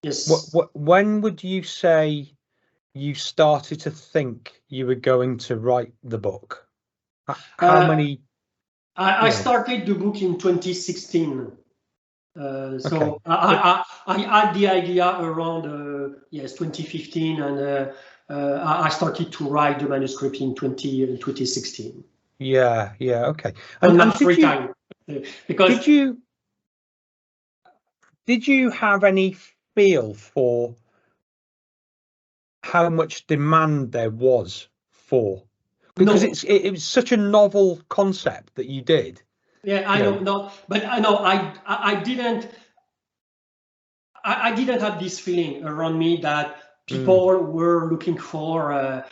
Yes. When would you say you started to think you were going to write the book? How many? I started the book in 2016. So I had the idea around 2015, and I started to write the manuscript in 2016. Yeah, okay. And not free time, because did you have any feel for how much demand there was for? Because it was such a novel concept that you did. Yeah, I know, but I know I didn't have this feeling around me that people were looking for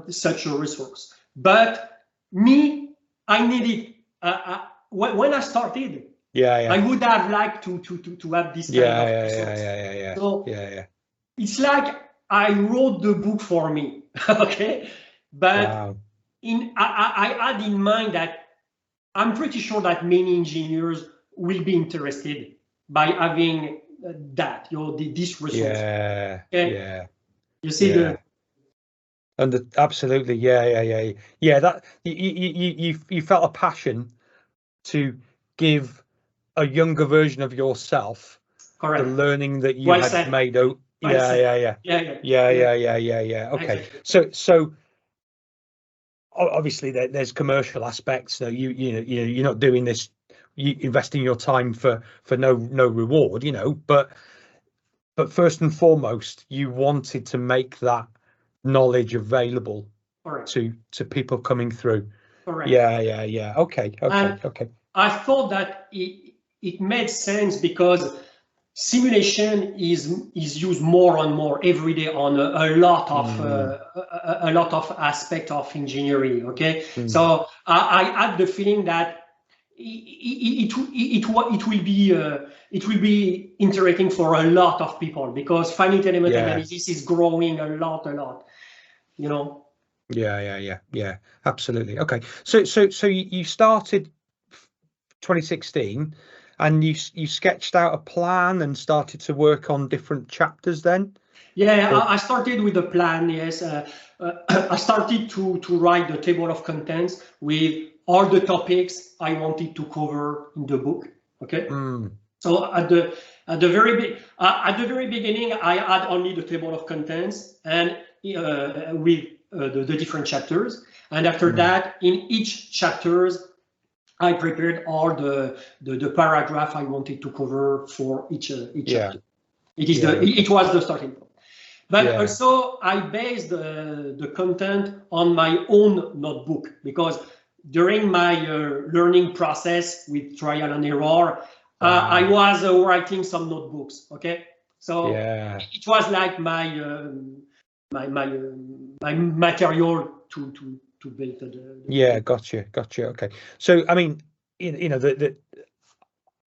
such a resource. But me, I needed when I started. I would have liked to have this kind of resource. So it's like I wrote the book for me, okay? But I had in mind that I'm pretty sure that many engineers will be interested by having that, this resource. You see absolutely, that you felt a passion to give a younger version of yourself the learning that you had made. Okay. So obviously there's commercial aspects. So you're not doing this, you investing your time for no reward, but first and foremost, you wanted to make that knowledge available to people coming through. Okay. I thought that it made sense because simulation is used more and more every day on a lot of aspects of engineering. Okay, so I had the feeling that it will be interesting for a lot of people because finite element analysis is growing a lot. Yeah, absolutely. Okay, so you started 2016 and you sketched out a plan and started to work on different chapters then? I started with a plan. Yes, I started to write the table of contents with all the topics I wanted to cover in the book. Okay. So at the very beginning, I had only the table of contents and with the different chapters, and after that, in each chapters, I prepared all the paragraph I wanted to cover for each chapter. It was the starting point. But also, I based the content on my own notebook because during my learning process with trial and error, I was writing some notebooks. Okay, so it was like my material to build. Gotcha. Okay, so I mean,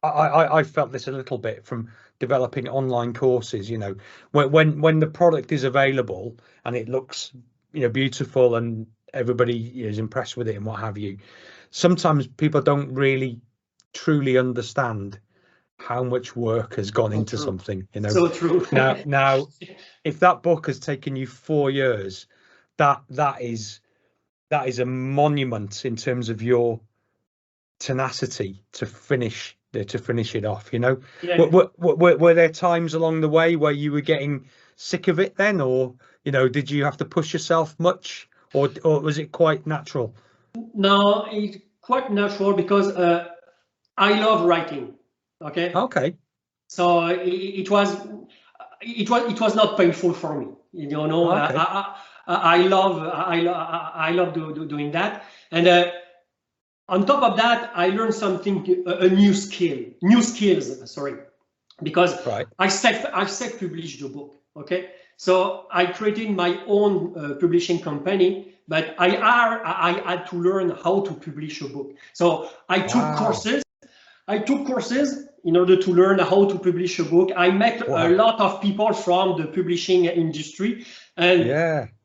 I felt this a little bit from developing online courses. When the product is available and it looks beautiful and everybody is impressed with it and what have you, sometimes people don't really truly understand how much work has gone into something. So true. Now, if that book has taken you 4 years, that is a monument in terms of your tenacity to finish it off. Were there times along the way where you were getting sick of it then, or did you have to push yourself much, or was it quite natural? No, it's quite natural because I love writing. Okay, so it was not painful for me. I love doing that, and on top of that, I learned something, new skills. Sorry, because I self-published the book. Okay, so I created my own publishing company, but I had to learn how to publish a book. So I took courses. In order to learn how to publish a book. I met a lot of people from the publishing industry, and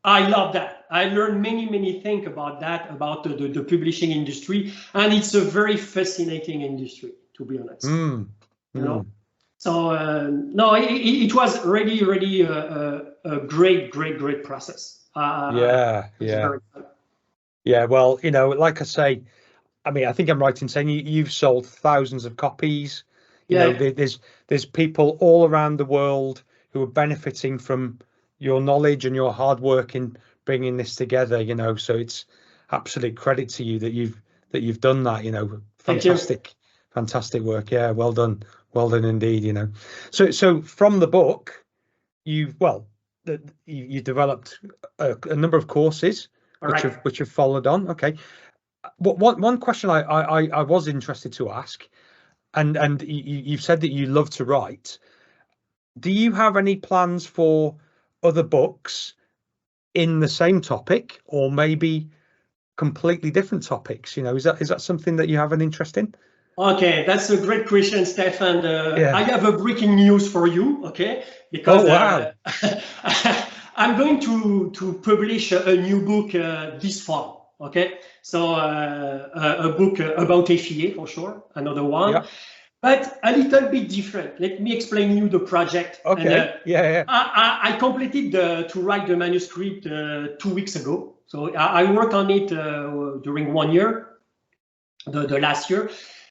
I love that. I learned many things about that, about the publishing industry, and it's a very fascinating industry, to be honest. So no, it was really a great process. Yeah. Well, like I say, I mean, I think I'm right in saying you've sold thousands of copies. There's people all around the world who are benefiting from your knowledge and your hard work in bringing this together. So it's absolute credit to you that you've done that. Fantastic work. Yeah, well done indeed. So from the book, you developed a number of courses which have followed on. Okay. One question I was interested to ask, and you've said that you love to write. Do you have any plans for other books in the same topic, or maybe completely different topics? Is that something that you have an interest in? Okay, that's a great question, Stefan. I have a breaking news for you. Okay, because I'm going to publish a new book this fall. Okay, so a book about FEA for sure, another one, but a little bit different. Let me explain you the project. Okay. And, I completed to write the manuscript 2 weeks ago. So I worked on it during 1 year, the last year.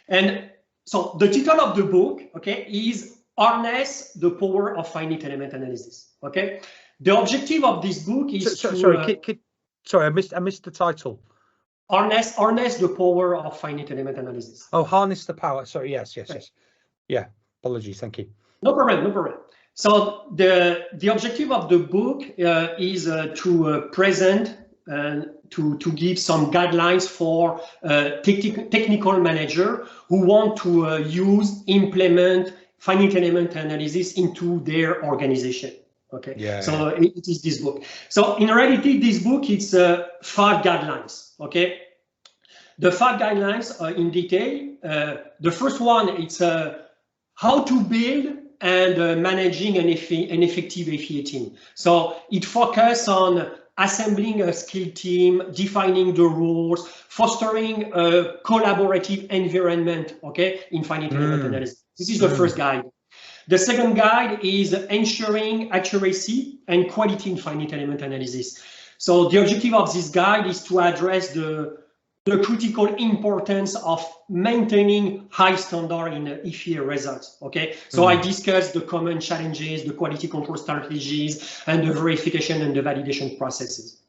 And so the title of the book, okay, is Harness the Power of Finite Element Analysis. Okay, the objective of this book is sorry, I missed the title. Harness the Power of Finite Element Analysis. Oh, harness the power. Sorry, yes. Yeah, apologies. Thank you. No problem. So the objective of the book is to present and to give some guidelines for technical manager who want to implement finite element analysis into their organization. Okay. So it is this book. So in reality, this book it's 5 guidelines. Okay. The 5 guidelines in detail. The first one it's how to build and managing an effective FEA team. So it focuses on assembling a skilled team, defining the rules, fostering a collaborative environment, okay, in finite element analysis. This is the first guide. The second guide is ensuring accuracy and quality in finite element analysis. So the objective of this guide is to address the critical importance of maintaining high standard in FEA results. Okay, so I discussed the common challenges, the quality control strategies, and the verification and the validation processes.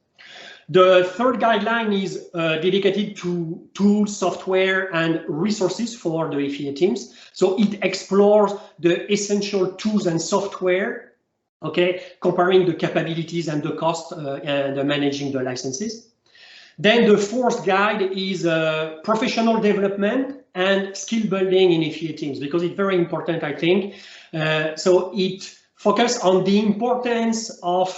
The third guideline is dedicated to tools, software, and resources for the FEA teams. So it explores the essential tools and software, okay, comparing the capabilities and the cost and managing the licenses. Then the fourth guide is professional development and skill building in FEA teams, because it's very important, I think. So it focuses on the importance of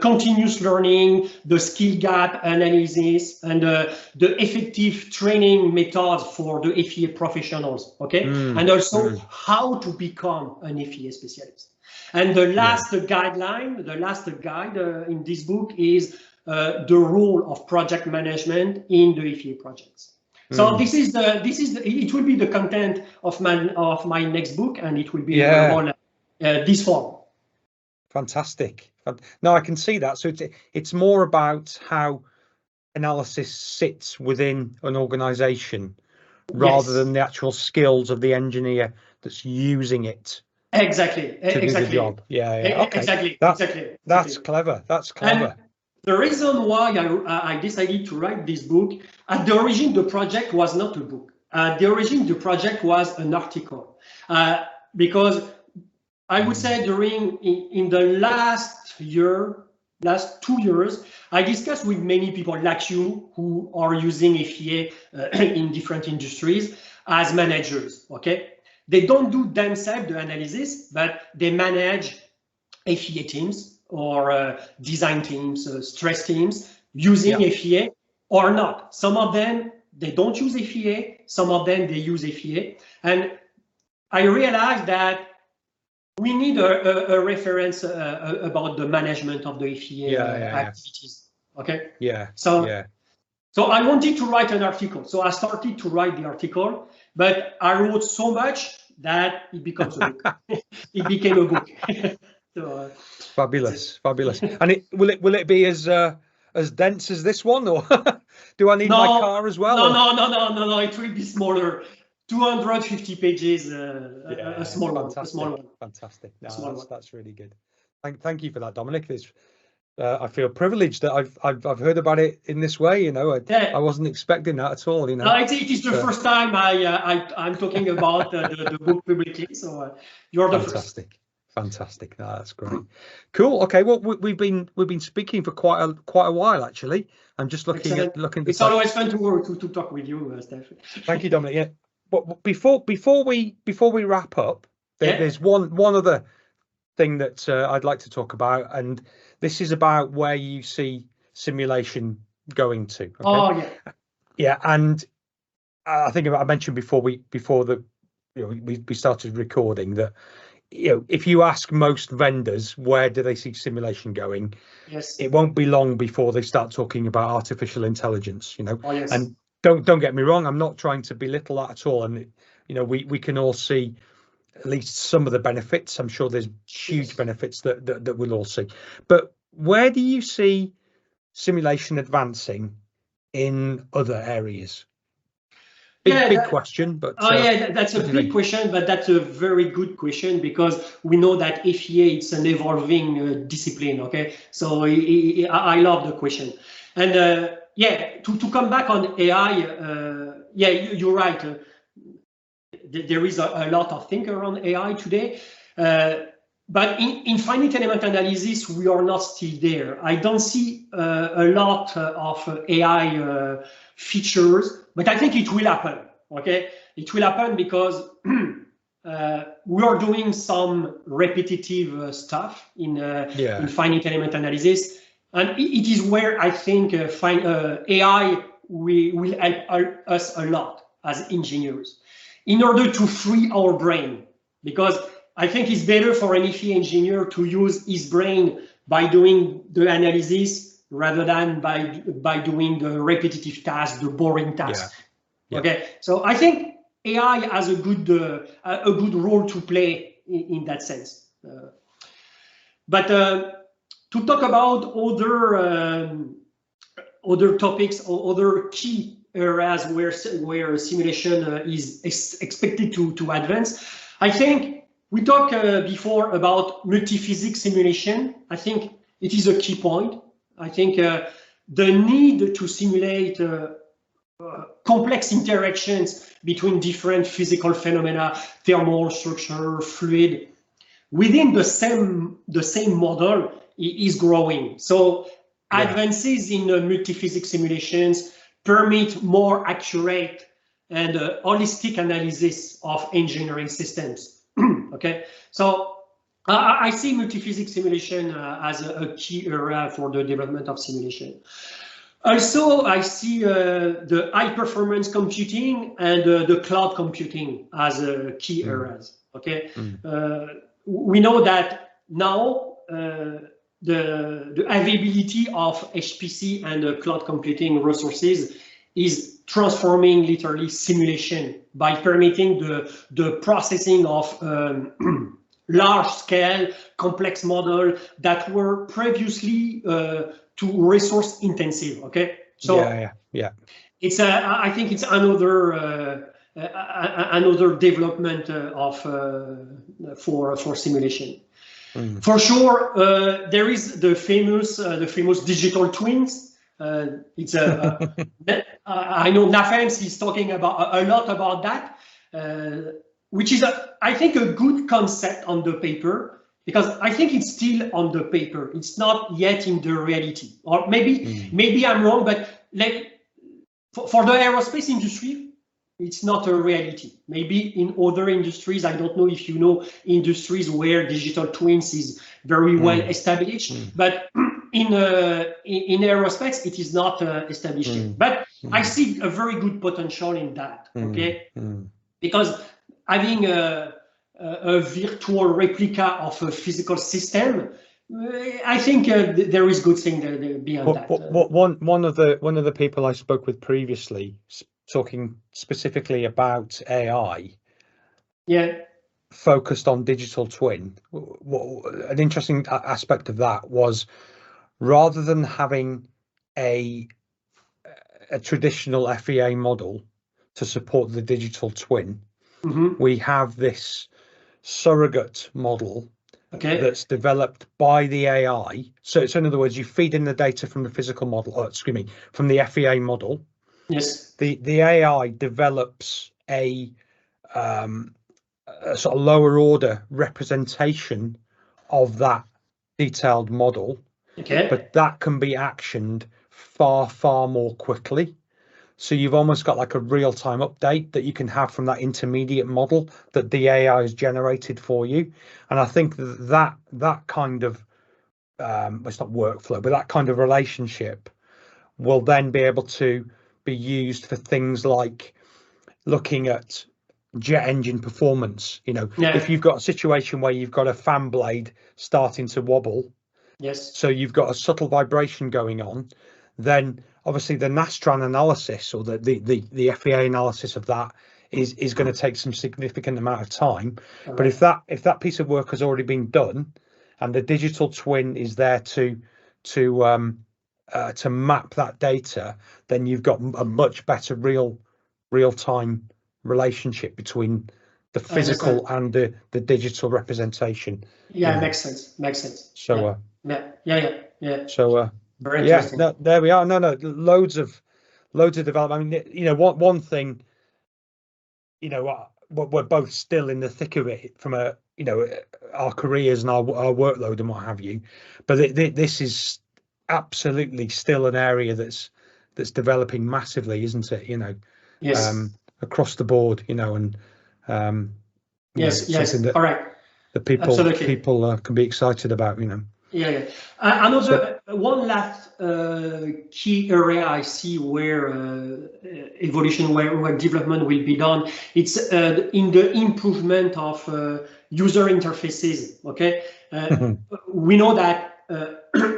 continuous learning, the skill gap analysis, and the effective training methods for the FEA professionals, okay? And also how to become an FEA specialist. And the last guideline, the last guide in this book is the role of project management in the FEA projects. So it will be the content of my next book, and it will be available this fall. Fantastic. No, I can see that. So it's more about how analysis sits within an organization rather than the actual skills of the engineer that's using it. Exactly. To do the job. Okay. Exactly. That's clever. And the reason why I decided to write this book, at the origin, the project was not a book. At the origin, the project was an article. Because I would say in the last 2 years, I discussed with many people like you who are using FEA in different industries as managers, okay? They don't do themselves the analysis, but they manage FEA teams or design teams, stress teams using FEA or not. Some of them, they don't use FEA. Some of them, they use FEA. And I realized that we need a reference about the management of the FEA activities. Okay. So I wanted to write an article. So I started to write the article, but I wrote so much that it becomes a book. It became a book. So, fabulous. And will it be as dense as this one, or do I need my car as well? No. It will be smaller. 250 pages. A small one. Fantastic. No, that's really good. Thank you for that, Dominic. I feel privileged that I've heard about it in this way. I wasn't expecting that at all. No, it is the first time I'm talking about the book publicly. So you're the first. Fantastic. No, that's great. Cool. Okay. Well, we've been speaking for quite a while actually. I'm just looking at It's always fun to talk with you, Steph. Thank you, Dominic. Yeah. But before we wrap up, there's one other thing that I'd like to talk about, and this is about where you see simulation going to. Okay? Oh yeah. And I think I mentioned before we started recording that if you ask most vendors where do they see simulation going, yes, it won't be long before they start talking about artificial intelligence. Oh, yes. And don't get me wrong, I'm not trying to belittle that at all. And we can all see at least some of the benefits. I'm sure there's huge benefits that we'll all see. But where do you see simulation advancing in other areas? Big question, but that's a big question, but that's a very good question, because we know that FEA, it's an evolving discipline. Okay, so I love the question. And to come back on AI, you're right. There is a lot of thinking around AI today, but in finite element analysis, we are not still there. I don't see a lot of AI features, but I think it will happen. Okay, it will happen because we are doing some repetitive stuff in finite element analysis, and it is where I think AI will help us a lot as engineers in order to free our brain, because I think it's better for an FEA engineer to use his brain by doing the analysis rather than by doing the repetitive task, the boring task. Yeah. Okay, so I think AI has a good role to play in that sense. But to talk about other topics or other key areas where simulation is expected to advance, I think we talked before about multi-physics simulation. I think it is a key point. I think the need to simulate complex interactions between different physical phenomena, thermal, structure, fluid, within the same model is growing. So advances in multi-physics simulations permit more accurate and holistic analysis of engineering systems. Okay, so I see multi-physics simulation as a key area for the development of simulation. Also, I see the high-performance computing and the cloud computing as key areas. Okay, we know that now the availability of HPC and cloud computing resources is transforming literally simulation by permitting the processing of large-scale complex model that were previously too resource intensive. Okay, so it's I think it's another development for simulation. For sure, there is the famous digital twins. It's I know Nafems is talking about a lot about that, which is I think a good concept on the paper, because I think it's still on the paper. It's not yet in the reality, or maybe I'm wrong, but for the aerospace industry, it's not a reality. Maybe in other industries, I don't know if you know industries where digital twins is very well established, but in aerospace, it is not established yet. But I see a very good potential in that. Okay, because having a virtual replica of a physical system, I think there is good thing beyond that. One of the people I spoke with previously, talking specifically about AI, Yeah. Focused on digital twin. An interesting aspect of that was, rather than having a traditional FEA model to support the digital twin, we have this surrogate model that's developed by the AI. So in other words, you feed in the data from the physical model, from the FEA model. Yes. The AI develops a sort of lower order representation of that detailed model, but that can be actioned far more quickly. So you've almost got like a real-time update that you can have from that intermediate model that the AI has generated for you. And I think that kind of it's not workflow, but that kind of relationship will then be able to be used for things like looking at jet engine performance. If you've got a situation where you've got a fan blade starting to wobble, so you've got a subtle vibration going on, then obviously the Nastran analysis, or the FEA analysis of that is going to take some significant amount of time. But if that piece of work has already been done and the digital twin is there to map that data, then you've got a much better real-time relationship between the physical and the digital representation. Makes sense. So yeah. So very interesting. there we are. No, loads of development. I mean, one thing, we're both still in the thick of it from our careers and our workload and what have you, but this is absolutely still an area that's developing massively, isn't it? Yes. Across the board, and yes. that, all right, that people can be excited about, Yeah. Another one last key area I see where evolution, where development will be done. It's in the improvement of user interfaces. Okay, we know that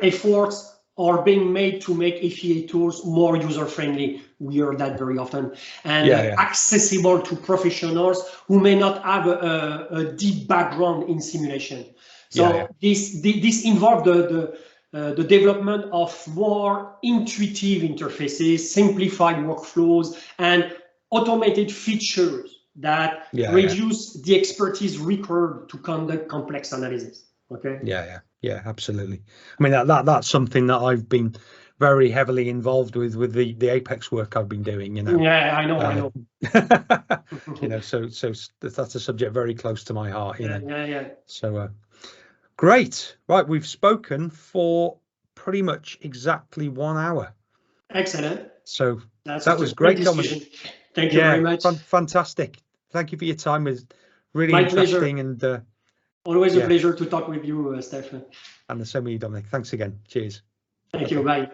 efforts are being made to make FEA tools more user-friendly. We hear that very often, and accessible to professionals who may not have a deep background in simulation. So this involved the development of more intuitive interfaces, simplified workflows, and automated features that reduce the expertise required to conduct complex analysis. Okay. Yeah, absolutely. I mean, that's something that I've been very heavily involved with the Apex work I've been doing. Yeah, I know. So that's a subject very close to my heart. Yeah. So great. Right, we've spoken for pretty much exactly 1 hour. Excellent. So that was great, Dominique. Thank you very much. Fantastic. Thank you for your time. It was really interesting. And always a pleasure to talk with you, Steph. And the same with you, Dominic. Thanks again. Cheers. Thank you. Bye.